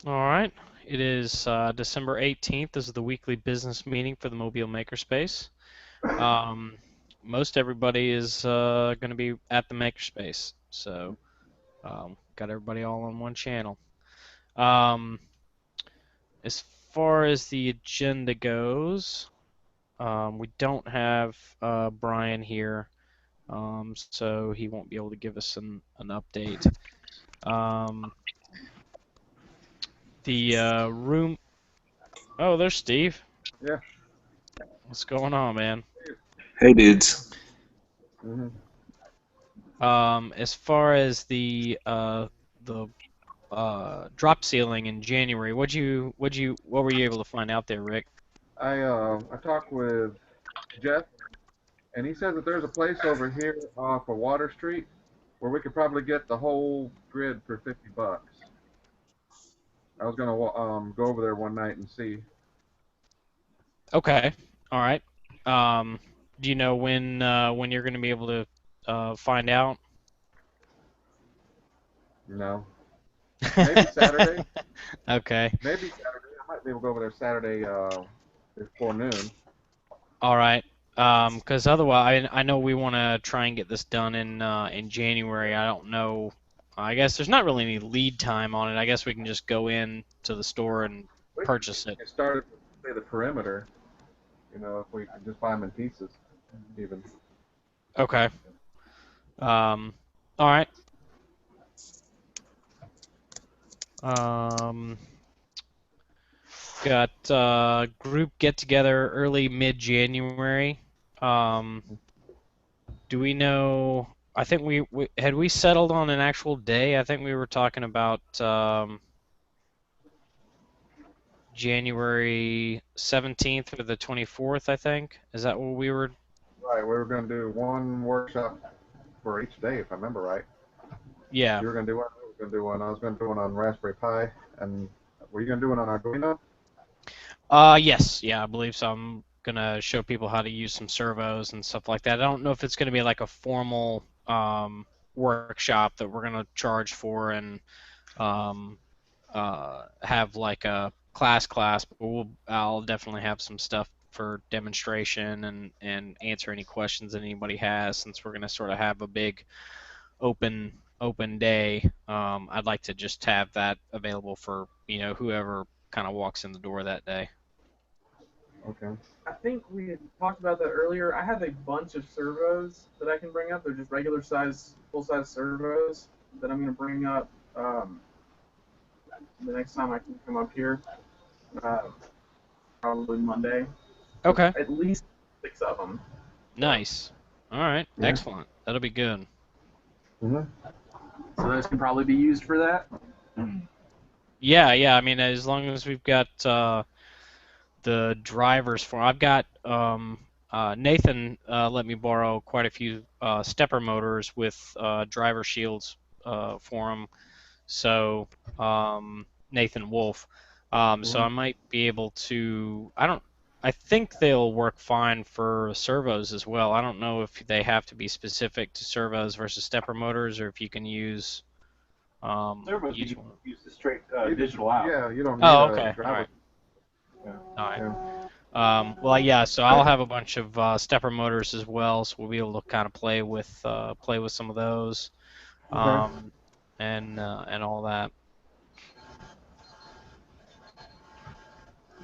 All right. It is December 18th. This is the weekly business meeting for the Mobile Makerspace. Um, Most everybody is going to be at the Makerspace, so got everybody all on one channel. Um, as far as the agenda goes, we don't have Brian here, so he won't be able to give us an update. Um, the room. Oh, there's Steve. Yeah. What's going on, man? Hey dudes. hmm As far as the drop ceiling in January, what were you able to find out there, Rick? I talked with Jeff, and he said that there's a place over here off of Water Street where we could probably get the whole grid for $50. I was gonna go over there one night and see. Okay, all right. Um, do you know when you're going to be able to find out? No, maybe Saturday. Okay, Maybe Saturday. I might be able to go over there Saturday before noon. all right. Because otherwise, I know we want to try and get this done in January. I don't know. I guess there's not really any lead time on it. I guess we can just go in to the store and We could purchase it. get started with say the perimeter. If we could just buy them in pieces, even. Okay. Um, all right. Um, got group get together early mid January. Um, do we know? I think we settled on an actual day. I think we were talking about January 17th or the 24th. I think is that what we were? Right. We were gonna do one workshop for each day, if I remember right. Yeah. You were gonna do one. I was gonna do one. I was gonna do one on Raspberry Pi, and were you gonna do one on Arduino? Yes. Yeah, I believe so. I'm gonna show people how to use some servos and stuff like that. I don't know if it's gonna be like a formal workshop that we're gonna charge for and um, have like a class, but I'll definitely have some stuff for demonstration and answer any questions that anybody has since we're gonna sort of have a big open day. I'd like to just have that available for whoever kind of walks in the door that day. Okay. I think we had talked about that earlier. I have a bunch of servos that I can bring up. They're just regular size, full size servos that I'm going to bring up the next time I can come up here, uh, probably Monday. So Okay. at least 6 of them. So, Nice. All right. Yeah. Excellent. That'll be good. Mm-hmm. so those can probably be used for that. Yeah, yeah. I mean, as long as we've got the drivers for. I've got Nathan let me borrow quite a few stepper motors with driver shields for them. So Nathan Wolf. So I Mm-hmm. might be able to. I don't. I think they'll work fine for servos as well. I don't know if they have to be specific to servos versus stepper motors, or if you can Servos, use you one. use the straight You, digital out. yeah, you don't need Oh, a okay. All driver. right. Yeah. All right. Yeah. Well, yeah. So I'll have a bunch of stepper motors as well, so we'll be able to kind of play with some of those, Okay. um, and all that.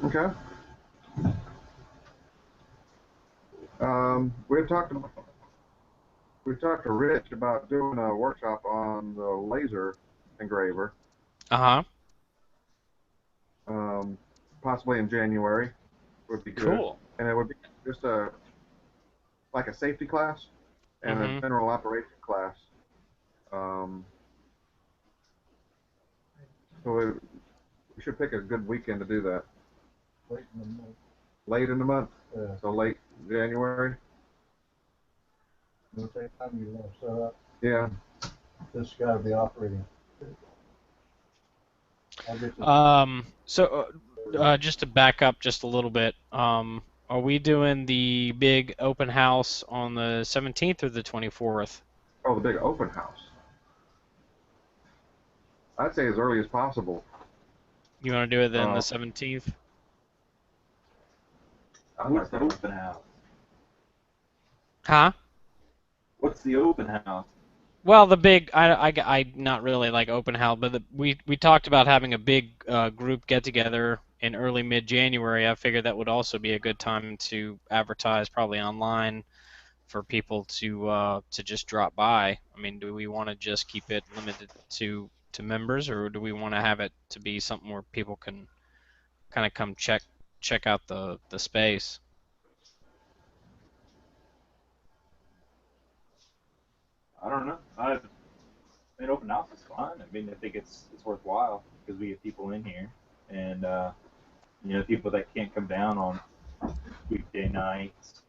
Okay. We talked to Rich about doing a workshop on the laser engraver, Uh-huh. um, possibly in January would be good, Cool. and it would be just like a safety class and a Mm-hmm. general operation class. Um, so we should pick a good weekend to do that. Late in the month. Late in the month, Yeah. so late January. It'll take time to get it all set up. Yeah. This has got to be operating. I'll get this. Just to back up just a little bit, are we doing the big open house on the 17th or the 24th? Oh, the big open house. I'd say as early as possible. You want to do it then the Oh. 17th? What's the open house? Huh? What's the open house? Well, the big, I not really like open house, but we talked about having a big group get together in early mid-January. I figured that would also be a good time to advertise, probably online, for people to just drop by. I mean, do we want to just keep it limited to members, or do we want to have it to be something where people can kind of come check out the space? I don't know. I mean, open house is fine. I mean, I think it's worthwhile because we get people in here, and people that can't come down on weekday nights,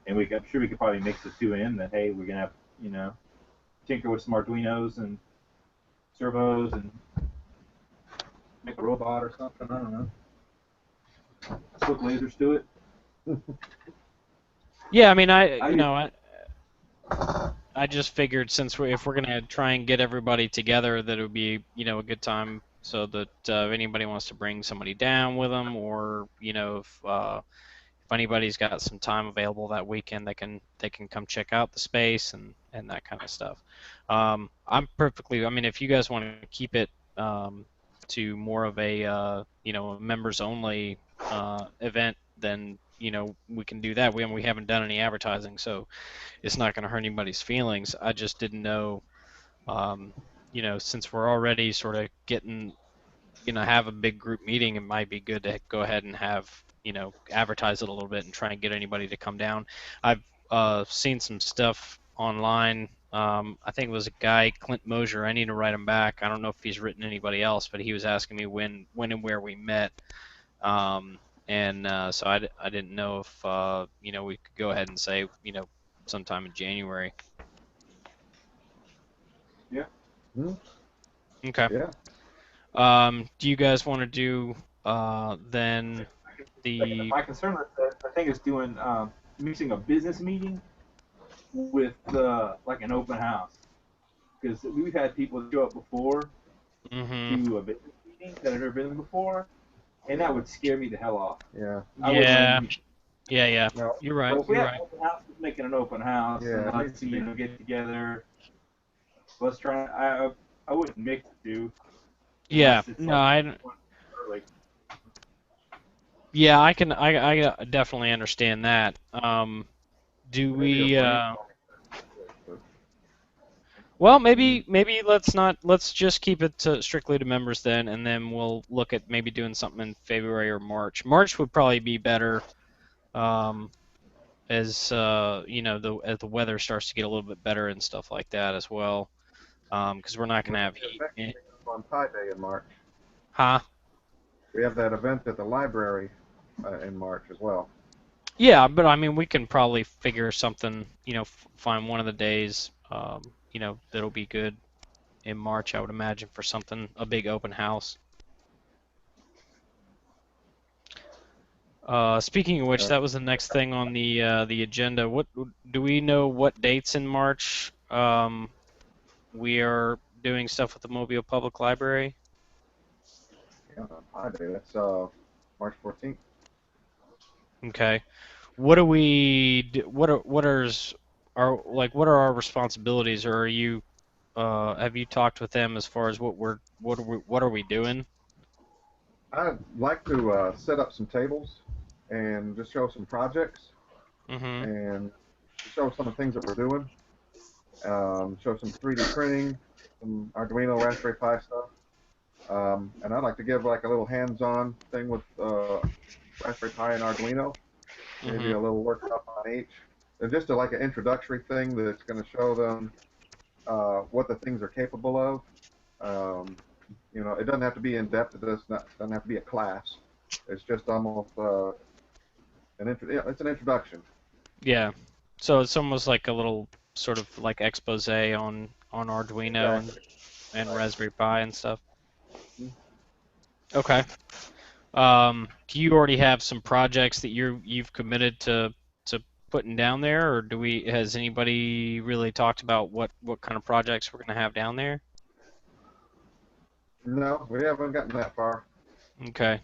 and I'm sure we could probably mix the two in. That hey, we're gonna have tinker with some Arduinos and servos and make a robot or something. I don't know. Hook lasers to it. Yeah, I mean, I just figured since if we're gonna try and get everybody together, that it would be a good time so that if anybody wants to bring somebody down with them, or if anybody's got some time available that weekend, they can come check out the space and that kind of stuff. I'm perfectly. I mean, if you guys want to keep it to more of a members only event, then we can do that. We haven't done any advertising, so it's not going to hurt anybody's feelings. I just didn't know, since we're already sort of getting, have a big group meeting, it might be good to go ahead and have, advertise it a little bit and try and get anybody to come down. I've seen some stuff online. I think it was a guy, Clint Mosier. I need to write him back. I don't know if he's written anybody else, but he was asking me when and where we met. So I didn't know if, we could go ahead and say, sometime in January. Yeah. Hmm? Okay. Yeah. Do you guys want to do then My concern with that, I think, is doing mixing a business meeting with like an open house, because we've had people show up before Mhm. to a business meeting that have never been before, and that would scare me the hell off. Yeah. Yeah. Yeah. No. You're right. So if we You're have right. an open house, let's make it an open house, Yeah, and it let's needs to be. get together. Let's try. I wouldn't mix the two Yeah. unless it's No, like I early. yeah, I definitely understand that. Do Maybe a we brainstorming. well, maybe let's just keep it strictly to members then, and then we'll look at maybe doing something in February or March. March would probably be better, as as the weather starts to get a little bit better and stuff like that as well, because we're not gonna have heat. On Pi Day in March. Huh? We have that event at the library in March as well. Yeah, but I mean, we can probably figure something, find one of the days, that'll be good in March, I would imagine, for something, a big open house. Speaking of which, that was the next thing on the agenda. What do we know? What dates in March we are doing stuff with the Mobile Public Library? Yeah, on Pi Day. That's March 14th. Okay. What do we what are our responsibilities, or are you have you talked with them as far as what are we doing? I'd like to set up some tables and just show some projects Mm-hmm. and show some of the things that we're doing. Show some 3D printing, some Arduino, Raspberry Pi stuff. And I'd like to give like a little hands-on thing with Raspberry Pi and Arduino. Maybe a little workshop on each. And just like an introductory thing that's going to show them what the things are capable of. It doesn't have to be in depth. It doesn't have to be a class. It's just almost it's an introduction. Yeah. So it's almost like a little sort of like expose on Arduino and Raspberry Pi and stuff. Okay. Do you already have some projects that you've committed to putting down there, or has anybody really talked about what kind of projects we're going to have down there? No, we haven't gotten that far. Okay.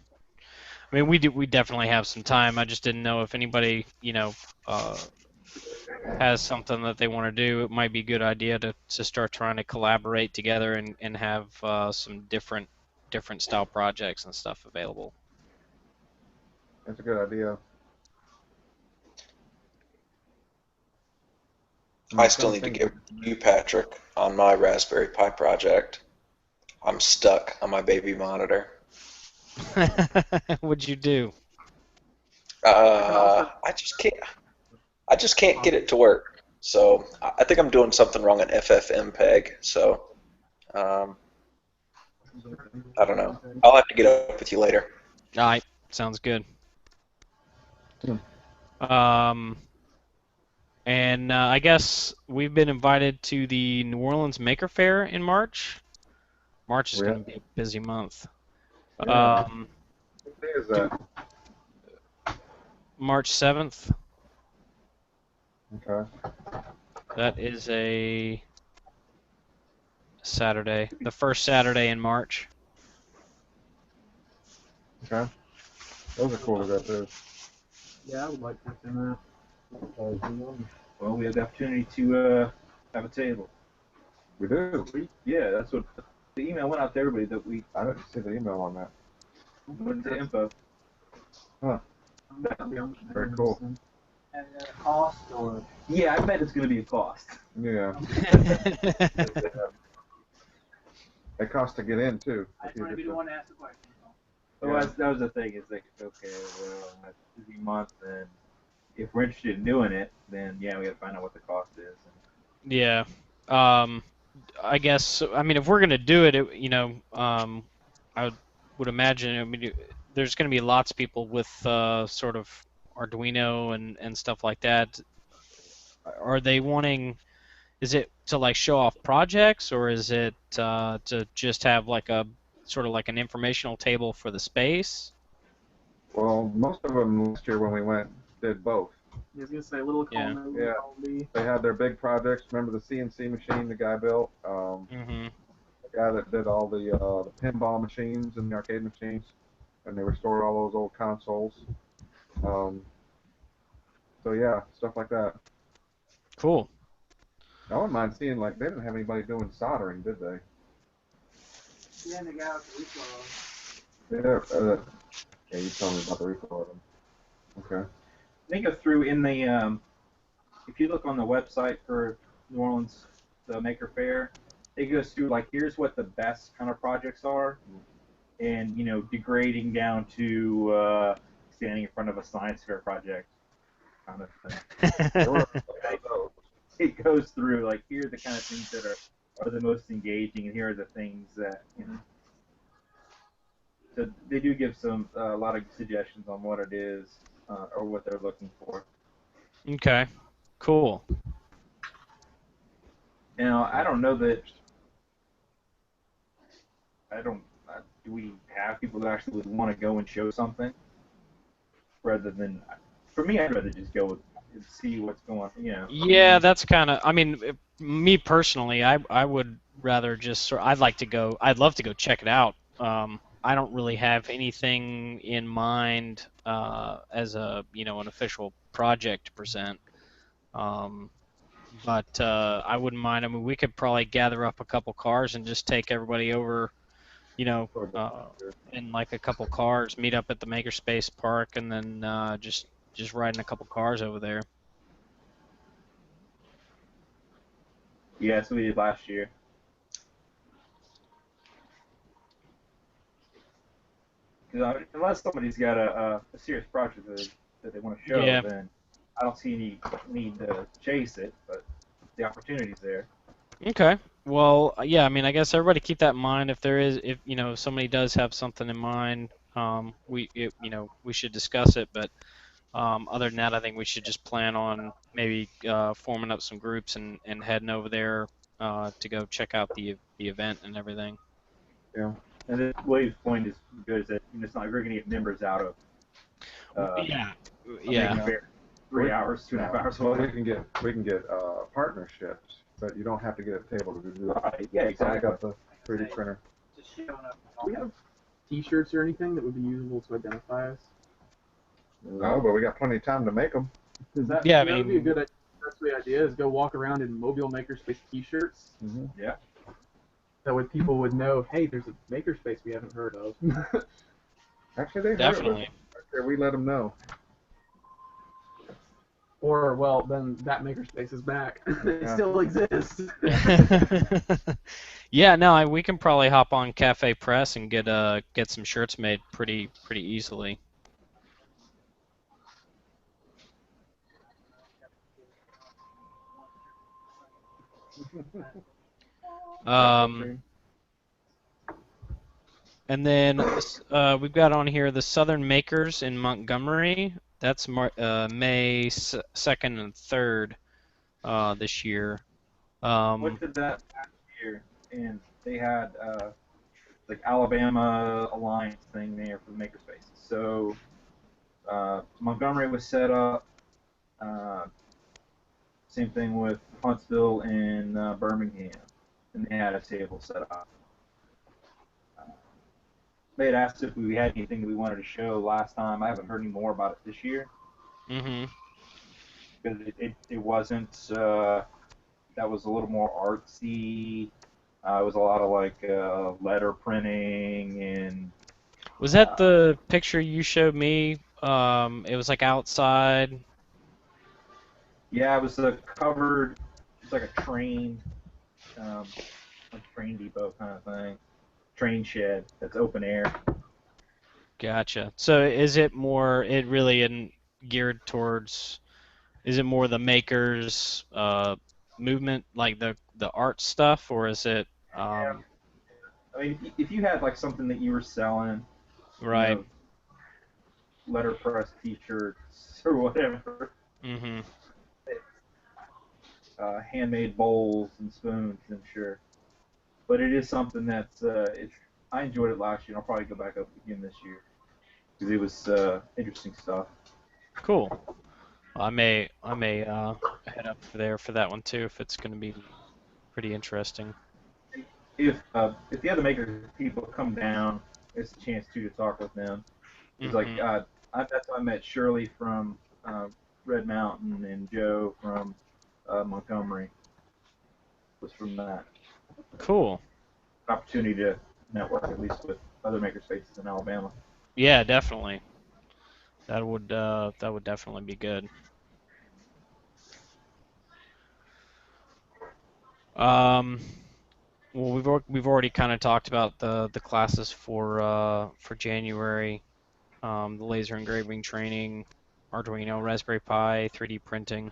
I mean, we definitely have some time. I just didn't know if anybody, has something that they want to do. It might be a good idea to start trying to collaborate together and have some different style projects and stuff available. That's a good idea. I still need to get with you, Patrick, on my Raspberry Pi project. I'm stuck on my baby monitor. What'd you do? I just can't get it to work. So I think I'm doing something wrong in FFmpeg. So I don't know. I'll have to get up with you later. All right, sounds good. And I guess we've been invited to the New Orleans Maker Faire in March. March is going to be a busy month. Yeah. What day is that? March 7th. Okay. That is a Saturday, the first Saturday in March. Okay. Those are cool to go to. Yeah, I would like to attend that. Well, we have the opportunity to have a table. We do. Yeah, that's what the email went out to everybody that we I didn't see the email on that. put into info. Very cool. And cost or? Yeah, I bet it's going to be a cost. Yeah. It costs to get in too. I just want to be the one to ask the question. So that was the thing. It's like, okay, well, that's a busy month, and if we're interested in doing it, then yeah, we got to find out what the cost is. Yeah. I guess, I mean, if we're going to do it, I would imagine, I mean, there's going to be lots of people with sort of Arduino and stuff like that. Are they wanting, is it to like show off projects, or is it to just have like a sort of like an informational table for the space? Well, most of them last year when we went did both. I was gonna say little column. Yeah. They had their big projects. Remember the CNC machine the guy built? Mm-hmm. The guy that did all the pinball machines and the arcade machines, and they restored all those old consoles. So yeah, stuff like that. Cool. I wouldn't mind seeing, like, they didn't have anybody doing soldering, did they? Yeah, and the guy with the Yeah. Yeah, you told me about the repo of them. Okay. They go through in the, if you look on the website for New Orleans, the Maker Faire, it goes through like, here's what the best kind of projects are, and degrading down to standing in front of a science fair project kind of thing. It goes through like, here are the kind of things that are the most engaging, and here are the things that So they do give a lot of suggestions on what it is or what they're looking for. Okay. Cool. I don't know that. Do we have people that actually would want to go and show something, rather than? For me, I'd rather just go and see what's going on. Yeah, that's kind of. I mean, me personally, I would rather just. I'd love to go check it out. I don't really have anything in mind as an official project to present. But I wouldn't mind. I mean, we could probably gather up a couple cars and just take everybody over, in like a couple cars, meet up at the Makerspace Park, and then just riding a couple cars over there. Yeah, that's what we did last year. Unless somebody's got a serious project that they want to show, then I don't see any need to chase it, but the opportunity's there. Okay. Well, yeah, I mean, I guess everybody keep that in mind. If somebody does have something in mind, we should discuss it. But other than that, I think we should just plan on maybe forming up some groups and heading over there to go check out the event and everything. Yeah. And William's point is good, is that it's not like we're going to get members out of. Yeah. 3 hours, 2.5 hours. Well, we can get partnerships, but you don't have to get a table to do that. Right. Yeah, exactly. I got the 3D printer. To Just showing up. Do we have T-shirts or anything that would be usable to identify us? No, but we got plenty of time to make them. Because that, Yeah, I that would be a mean- good that's the idea, is go walk around in Mobile Makerspace T-shirts. Mm-hmm. Yeah. That way people would know, hey, there's a Makerspace we haven't heard of. Actually, they Definitely. We let them know. Or, well, then that Makerspace is back. It Yeah. still exists. Yeah, no, we can probably hop on Cafe Press and get some shirts made pretty easily. And then we've got on here the Southern Makers in Montgomery. That's May 2nd and 3rd this year. Looked at that last year, and they had like Alabama Alliance thing there for the makerspaces. So Montgomery was set up. Same thing with Huntsville and Birmingham, and they had a table set up. They had asked if we had anything that we wanted to show last time. I haven't heard any more about it this year Mm-hmm. because it wasn't. That was a little more artsy. It was a lot of like letter printing and. Was that the picture you showed me? It was like outside. Yeah, it was a covered. It's like a train, like train depot kind of thing. Train shed that's open air. Gotcha. So is it more? It really isn't geared towards. Is it more the makers movement, like the art stuff, or is it? I mean, if you had like something that you were selling, Right. you know, letterpress T-shirts or whatever, Mm-hmm. handmade bowls and spoons, then sure. But it is something that's I enjoyed it last year. And I'll probably go back up again this year because it was interesting stuff. Cool. I may head up there for that one too if it's going to be pretty interesting. If the other maker people come down, it's a chance too to talk with them. It's like that's how I met Shirley from Red Mountain and Joe from Montgomery. Was from that. Cool. An opportunity to network at least with other makerspaces in Alabama. Yeah, definitely. That would definitely be good. Well, we've already kind of talked about the classes for January, the laser engraving training, Arduino, Raspberry Pi, 3D printing.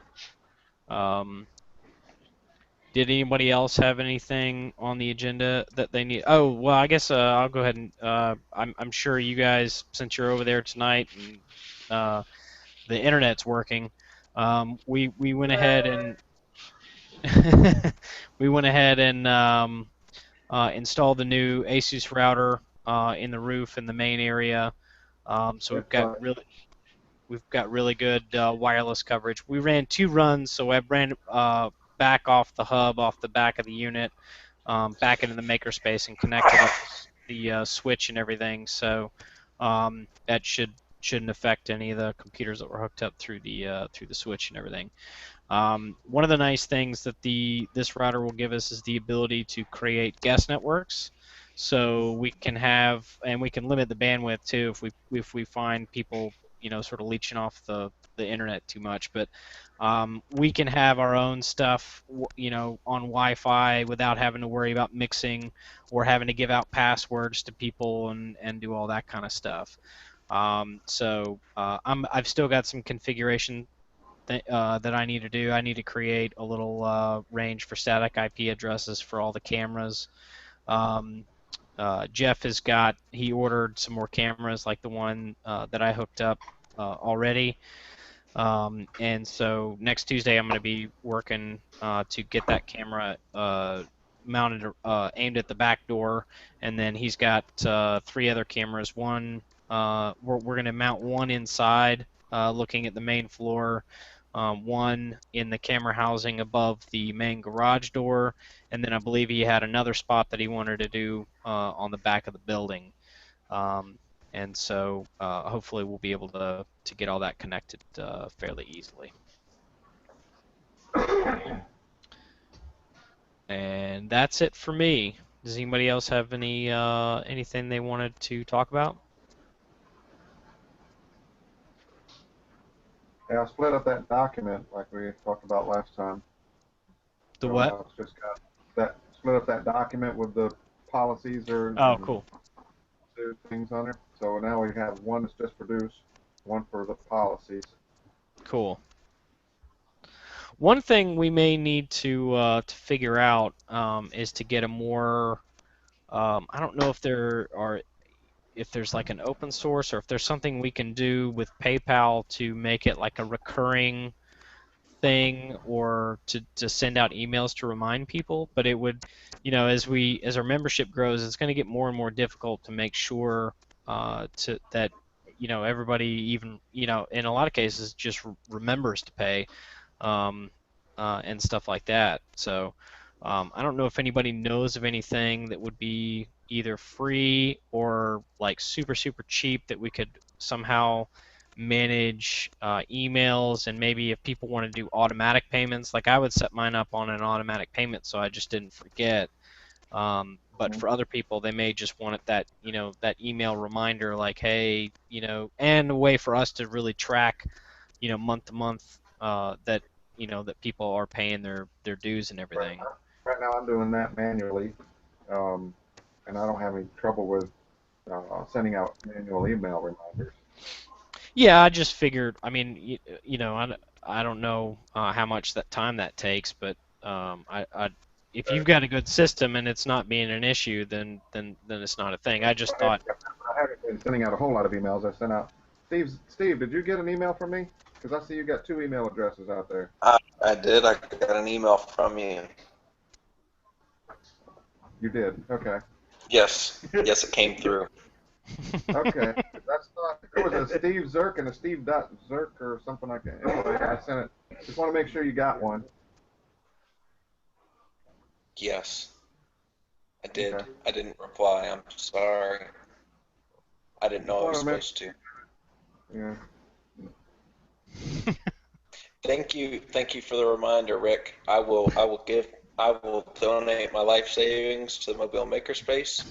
Did anybody else have anything on the agenda that they need? Oh, well, I guess I'll go ahead and I'm sure you guys, since you're over there tonight and the internet's working, we went ahead and we went ahead and installed the new ASUS router in the roof in the main area. So we've got really good wireless coverage. We ran 2 runs, so I ran back off the hub, off the back of the unit, back into the makerspace and connected up the switch and everything. So that shouldn't affect any of the computers that were hooked up through the switch and everything. One of the nice things that this router will give us is the ability to create guest networks. So we can have, and we can limit the bandwidth too if we find people, sort of leeching off the internet too much. But we can have our own stuff, on Wi-Fi without having to worry about mixing or having to give out passwords to people and do all that kind of stuff. So I've still got some configuration that I need to do. I need to create a little range for static IP addresses for all the cameras. Jeff he ordered some more cameras like the one that I hooked up already. And so next Tuesday I'm going to be working to get that camera mounted, aimed at the back door, and then he's got 3 other cameras. One, we're going to mount one inside, looking at the main floor. one in the camera housing above the main garage door, and then I believe he had another spot that he wanted to do on the back of the building. And so hopefully we'll be able to get all that connected fairly easily. And that's it for me. Does anybody else have anything they wanted to talk about? Yeah, I split up that document like we talked about last time. The So what? now it's just got that split up that document with the policies or Oh, cool. things on it. So now we have one that's just produced, one for the policies. Cool. One thing we may need to figure out is to get a more I don't know if there's like an open source or if there's something we can do with PayPal to make it like a recurring thing or to send out emails to remind people. But it would, as our membership grows, it's going to get more and more difficult to make sure that everybody, even in a lot of cases, just remembers to pay and stuff like that. So I don't know if anybody knows of anything that would be either free or like super cheap that we could somehow manage emails, and maybe if people want to do automatic payments, like I would set mine up on an automatic payment so I just didn't forget. But for other people, they may just want that email reminder, like, hey, and a way for us to really track, month to month, that that people are paying their dues and everything. Right now I'm doing that manually, and I don't have any trouble with sending out manual email reminders. Yeah, I just figured. I mean, I don't know how much time that takes, but if you've got a good system and it's not being an issue, then it's not a thing. I just thought. I haven't been sending out a whole lot of emails. I sent out. Steve, did you get an email from me? Because I see you got 2 email addresses out there. I did. I got an email from you. You did. Okay. Yes. Yes, it came through. Okay. That's not. There was a Steve Zirk and a Steve Zirk or something like that. Anyway, I sent it. Just want to make sure you got one. Yes. I did. Okay. I didn't reply. I'm sorry. I didn't know I was supposed to. Yeah. Thank you for the reminder, Rick. I will donate my life savings to the Mobile Makerspace.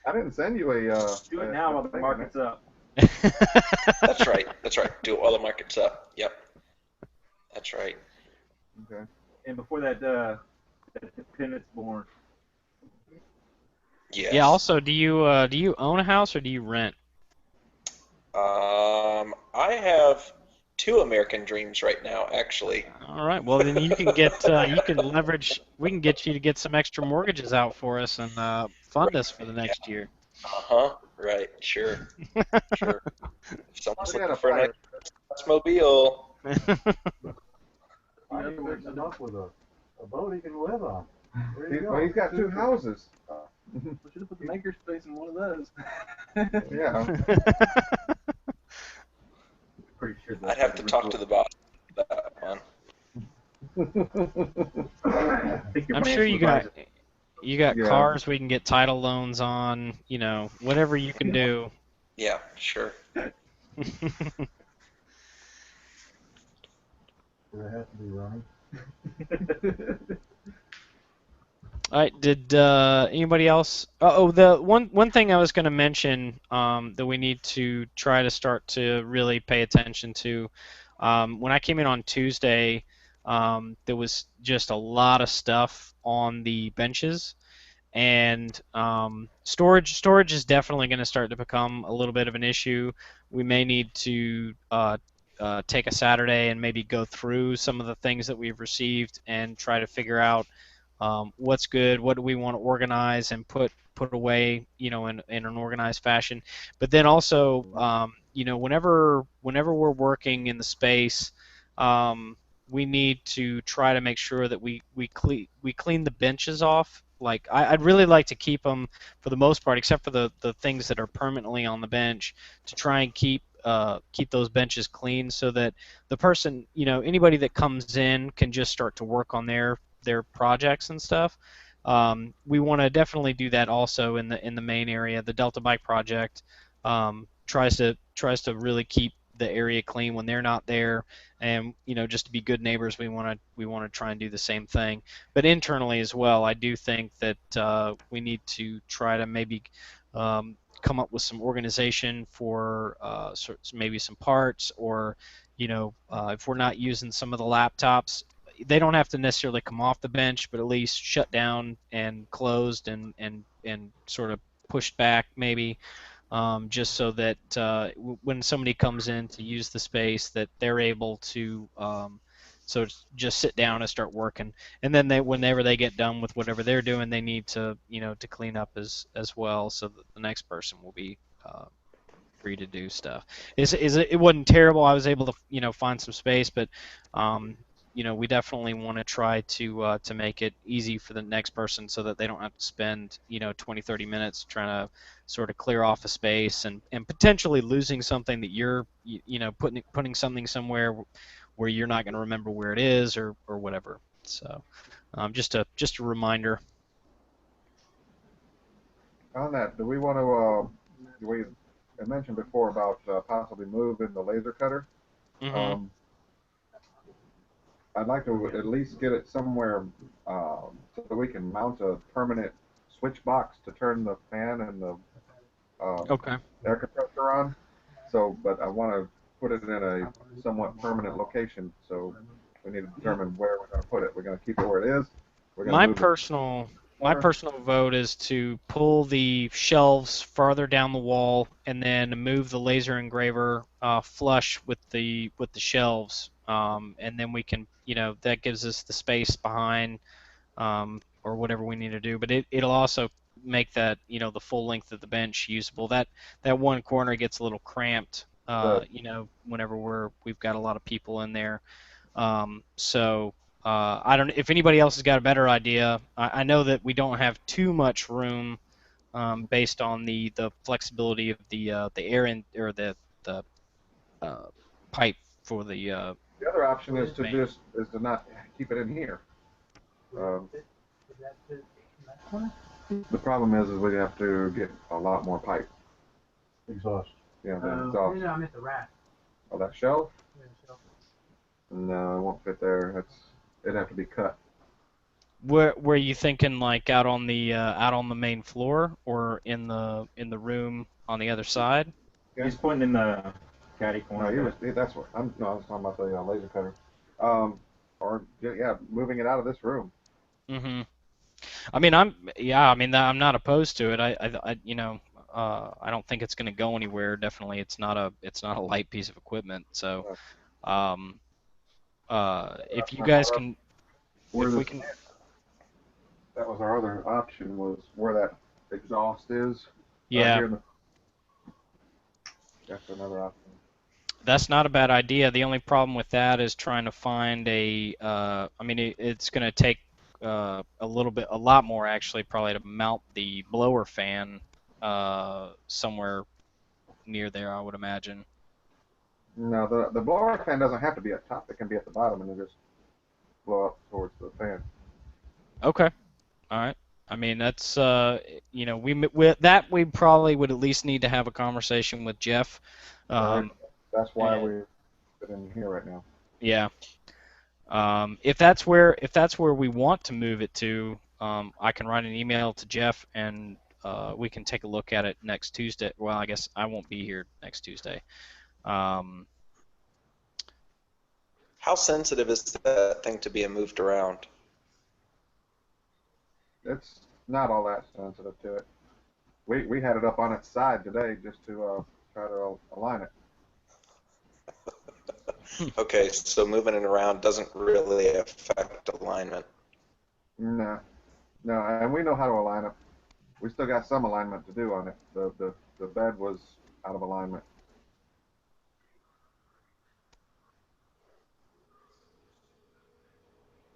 I didn't send you a. Do it now while the market's up. That's right. Do it while the market's up. Yep. That's right. Okay. And before that dependent's born. Yes. Yeah. Also, do you own a house or do you rent? I have 2 American Dreams right now, actually. All right. Well, then you can get you can leverage. We can get you to get some extra mortgages out for us and fund us for the next year. Right. Sure. Sure. If someone's I got looking a for fire. an Mobile. I can fix it up with a boat he can live on. There you go. Well, he's got 2 houses. We should have put the makerspace in one of those. Yeah. Pretty sure I'd have to talk to the boss about that one. I'm sure you got Yeah. cars we can get title loans on. Whatever you can do. Yeah, sure. Do they have to be running? All right. Did anybody else? The one thing I was going to mention that we need to try to start to really pay attention to. When I came in on Tuesday, there was just a lot of stuff on the benches, and storage is definitely going to start to become a little bit of an issue. We may need to take a Saturday and maybe go through some of the things that we've received and try to figure out what's good, what do we want to organize and put away, in an organized fashion. But then also, whenever we're working in the space, we need to try to make sure that we clean the benches off. Like I'd really like to keep them for the most part, except for the things that are permanently on the bench, to try and keep keep those benches clean so that the person, anybody that comes in can just start to work on their projects and stuff. We want to definitely do that also in the main area. The Delta Bike Project tries to really keep the area clean when they're not there, and just to be good neighbors, we want to try and do the same thing. But internally as well, I do think that we need to try to maybe come up with some organization for maybe some parts, or if we're not using some of the laptops, they don't have to necessarily come off the bench, but at least shut down and closed and sort of pushed back maybe, just so that when somebody comes in to use the space, that they're able to just sit down and start working, and then whenever they get done with whatever they're doing, they need to to clean up as well, so that the next person will be free to do stuff. It wasn't terrible. I was able to find some space, but we definitely want to try to make it easy for the next person, so that they don't have to spend 20-30 minutes trying to sort of clear off a space, and potentially losing something that you're putting something somewhere where you're not going to remember where it is, or whatever. So just a reminder. On that, do we want to? I mentioned before about possibly moving the laser cutter. Mm-hmm. I'd like to at least get it somewhere so that we can mount a permanent switch box to turn the fan and the Okay. air compressor on. So, but I want to put it in a somewhat permanent location. So we need to determine where we're going to put it. We're going to keep it where it is. We're going to move My personal vote is to pull the shelves farther down the wall, and then move the laser engraver flush with the shelves, and then we can, that gives us the space behind, or whatever we need to do. But it'll also make that, the full length of the bench usable. That one corner gets a little cramped, whenever we've got a lot of people in there. I don't know if anybody else has got a better idea. I know that we don't have too much room, based on the flexibility of the air or the pipe for the. The other option is to not keep it in here. The problem is we have to get a lot more pipe. Exhaust. Yeah, the exhaust. No, I meant the rack. Oh, that shelf? Yeah, so. No, it won't fit there. It'd have to be cut. Were you thinking like out on the main floor, or in the room on the other side? Yeah. He's pointing in the caddy corner. No, that's what I was talking about, the laser cutter. Or moving it out of this room. Mm-hmm. I mean, I'm not opposed to it. I don't think it's going to go anywhere. Definitely, it's not a light piece of equipment. So, if you guys can, if we can. That was our other option, was where that exhaust is. Yeah. That's another option. That's not a bad idea. The only problem with that is trying to find it's going to take a lot more actually, probably, to mount the blower fan somewhere near there, I would imagine. No, the blower fan doesn't have to be at top. It can be at the bottom and then just blow up towards the fan. Okay. All right. I mean, that's we probably would at least need to have a conversation with Jeff. That's why we're in here right now. Yeah. If that's where we want to move it to, I can write an email to Jeff, and we can take a look at it next Tuesday. Well, I guess I won't be here next Tuesday. How sensitive is that thing to be moved around? It's not all that sensitive to it. We had it up on its side today just to try to align it. Okay, so moving it around doesn't really affect alignment. No, and we know how to align it. We still got some alignment to do on it. The bed was out of alignment.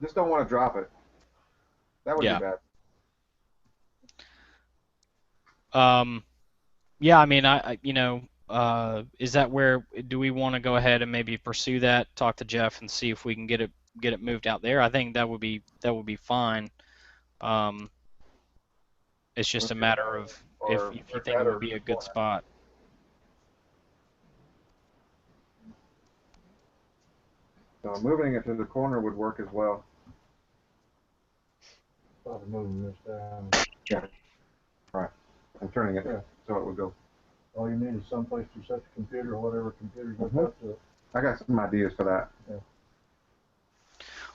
Just don't want to drop it. That would be bad. Yeah, I mean, is that where do we want to go ahead and maybe pursue that? Talk to Jeff and see if we can get it moved out there. I think that would be fine. It's just a matter of if Or you think it would be a good spot. So moving it to the corner would work as well. Thought of moving this down. And turning it Yeah. so it would go. All you need is someplace to set the computer, whatever computer you got to it. I got some ideas for that.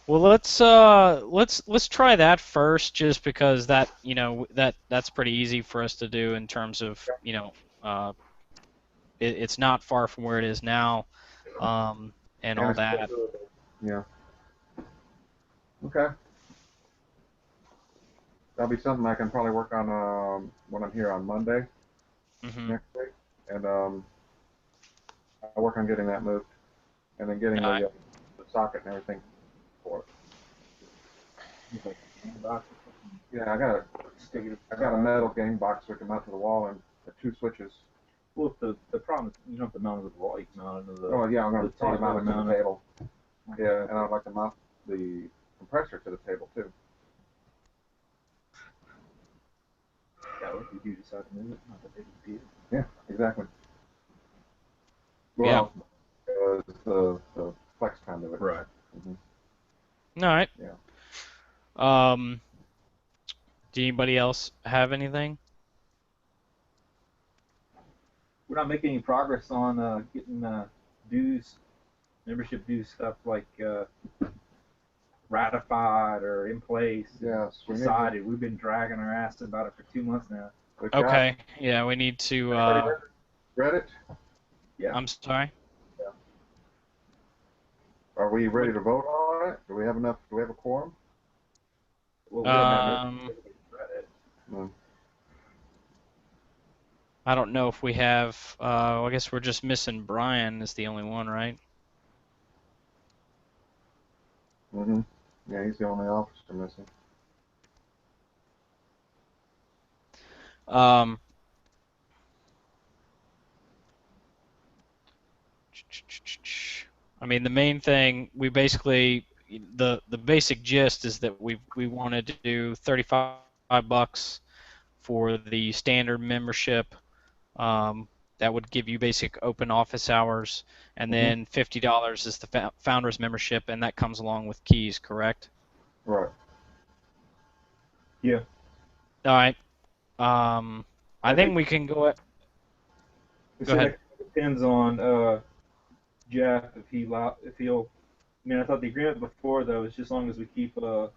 Well, let's try that first, just because that that's pretty easy for us to do in terms of it's not far from where it is now, and all that. Yeah. Okay. That'll be something I can probably work on when I'm here on Monday Hmm. next week, and I'll work on getting that moved, and then getting the socket and everything for it. Yeah, I got a metal game box so I can mount to the wall and the 2 switches. Well, if the problem is you don't have to mount it to the wall, you can mount it to the. Oh yeah, I'm gonna the probably mount it to table, the table. Yeah, and I'd like to mount the compressor to the table too. Yeah, if you do decide to move it, not that big of a deal. Yeah, exactly. Yeah. Well, the flex kind of it. Right. Mm-hmm. All right. Yeah. Do anybody else have anything? We're not making any progress on getting membership dues stuff like ratified or in place. Yes. Decided. We've been dragging our ass about it for 2 months now. Okay. Yeah, we need to. Read it? Yeah. I'm sorry. Are we ready to vote on it? Do we have enough? Do we have a quorum? Well, we haven't read it. I don't know if we have. I guess we're just missing Brian is the only one, right? Mm-hmm. Yeah, he's the only officer missing. I mean, the main thing we basically the basic gist is that we wanted to do $35 for the standard membership. That would give you basic open office hours, and then $50 is the founders membership, and that comes along with keys, correct? Right. Yeah. All right. I think we can go. Go ahead. It depends on Jeff if he'll. I mean, I thought the agreement before though is just as long as we keep an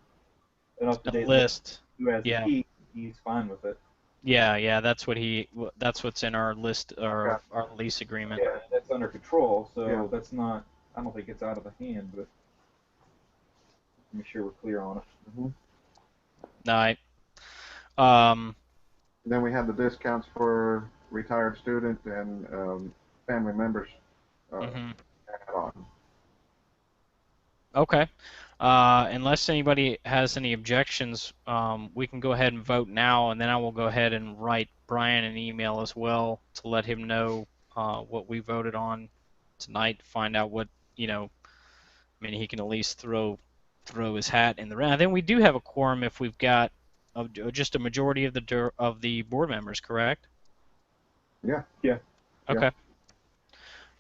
up-to-date list. Who has Yeah. the key? He's fine with it. Yeah, that's what's in our list, our lease agreement. Yeah, that's under control, so Yeah. that's not. I don't think it's out of the hand, but make sure we're clear on it. Mm-hmm. All right. Then we have the discounts for retired student and family members add on. Okay. Unless anybody has any objections, we can go ahead and vote now, and then I will go ahead and write Brian an email as well to let him know what we voted on tonight. Find out what I mean, he can at least throw his hat in the ring. I think we do have a quorum if we've got just a majority of the board members, correct? Yeah. Yeah. Okay.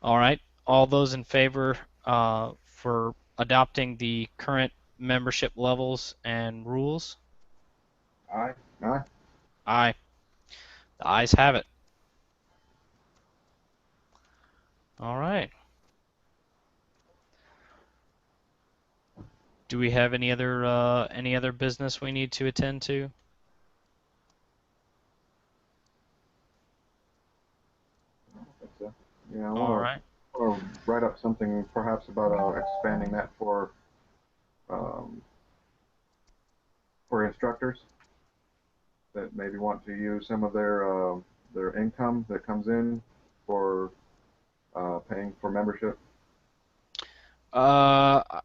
All right. All those in favor for adopting the current membership levels and rules? Aye. Aye. Aye. The ayes have it. All right. Do we have any other business we need to attend to? Yeah. All right. Or write up something perhaps about expanding that for instructors that maybe want to use some of their income that comes in for paying for membership. I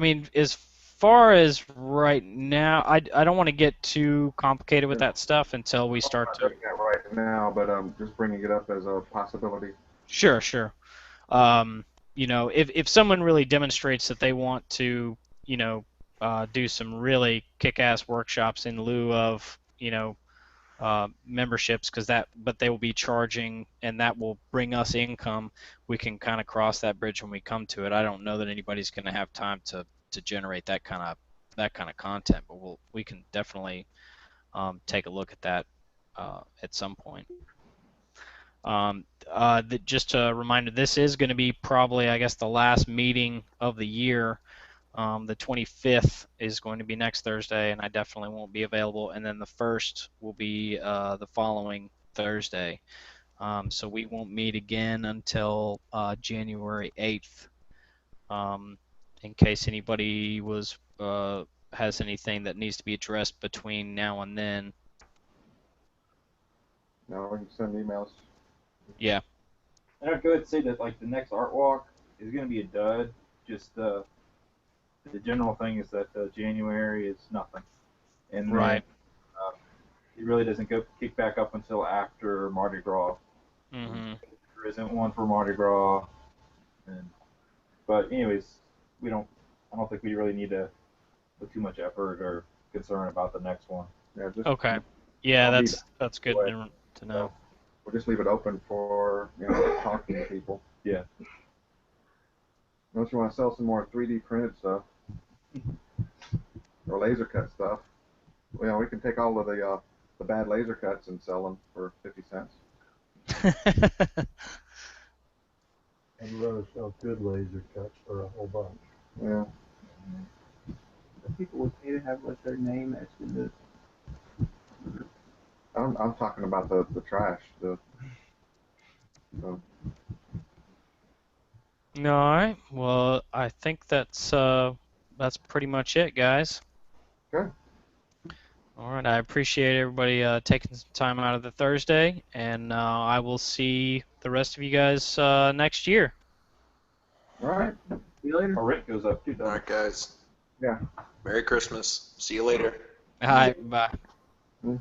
mean, as far as right now, I don't want to get too complicated with that stuff until we start to. Not doing that right now, but just bringing it up as a possibility. Sure, sure. If someone really demonstrates that they want to, do some really kick-ass workshops in lieu of, memberships, but they will be charging, and that will bring us income. We can kind of cross that bridge when we come to it. I don't know that anybody's going to have time to generate that kind of content, but we can definitely take a look at that at some point. Just a reminder, this is going to be probably, I guess, the last meeting of the year. The 25th is going to be next Thursday, and I definitely won't be available. And then the 1st will be the following Thursday. So we won't meet again until January 8th. In case anybody has anything that needs to be addressed between now and then. No, we can send emails. Yeah. And I'd go ahead and say that like the next art walk is going to be a dud. Just the general thing is that January is nothing, and then, Right. it really doesn't kick back up until after Mardi Gras. Mm-hmm. There isn't one for Mardi Gras, but anyways, I don't think we really need to put too much effort or concern about the next one. Yeah, just Okay. Yeah, I'll be that's good Anyway. to know. we'll just leave it open for talking to people. Yeah. Unless you want to sell some more 3D printed stuff or laser cut stuff, we can take all of the bad laser cuts and sell them for 50 cents. I'd rather sell good laser cuts for a whole bunch. Yeah. The people would pay to have like their name etched in the. I'm talking about the trash. The All right. Well, I think that's pretty much it, guys. Okay. All right. I appreciate everybody taking some time out of the Thursday, and I will see the rest of you guys next year. All right. See you later. Our rent goes up too, All doesn't right, guys. Yeah. Merry Christmas. See you later. All right. Bye. Mm.